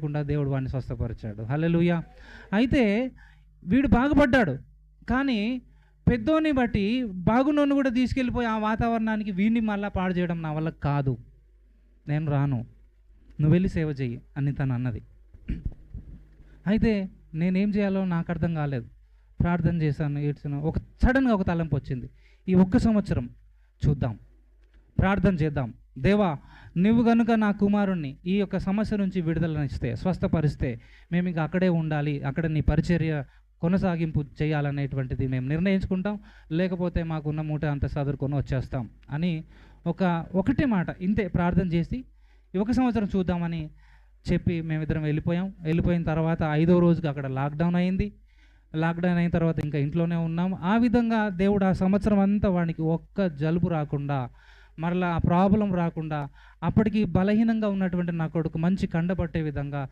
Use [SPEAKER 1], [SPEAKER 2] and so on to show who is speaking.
[SPEAKER 1] లేకుండా దేవుడు వాడిని స్వస్థపరిచాడు. హల్లెలూయా. అయితే వీడు బాగుపడ్డాడు, కానీ పెద్దోని బట్టి బాగున్నోని కూడా తీసుకెళ్ళిపోయి ఆ వాతావరణానికి వీడిని మళ్ళీ పాడు చేయడం నా వల్ల కాదు, నేను రాను, నువ్వు వెళ్ళి సేవ చెయ్యి అని తను అన్నది. అయితే నేనేం చేయాలో నాకు అర్థం కాలేదు. ప్రార్థన చేశాను, ఏడ్చాను. సడన్గా ఒక తలంపు వచ్చింది, ఈ 1 సంవత్సరం చూద్దాం, ప్రార్థన చేద్దాం. దేవా, నువ్వు కనుక నా కుమారుణ్ణి ఈ యొక్క సమస్య నుంచి విడుదలనిస్తే, స్వస్థపరిస్తే, మేము ఇంకా అక్కడే ఉండాలి, అక్కడ నీ పరిచర్య కొనసాగింపు చేయాలనేటువంటిది మేము నిర్ణయించుకుంటాం, లేకపోతే మాకున్న మూట అంత సదురుకొని వచ్చేస్తాం అని ఒకటే మాట ఇంతే ప్రార్థన చేసి ఈ 1 సంవత్సరం చూద్దామని చెప్పి మేమిద్దరం వెళ్ళిపోయిన తర్వాత 5వ రోజుకి అక్కడ లాక్డౌన్ అయింది. లాక్డౌన్ అయిన తర్వాత ఇంకా ఇంట్లోనే ఉన్నాం. ఆ విధంగా దేవుడు ఆ సంవత్సరం అంతా వాడికి ఒక్క జలుబు రాకుండా, మరలా ఆ ప్రాబ్లం రాకుండా, అప్పటికి బలహీనంగా ఉన్నటువంటి నా కొడుకు మంచి కండపట్టే విధంగా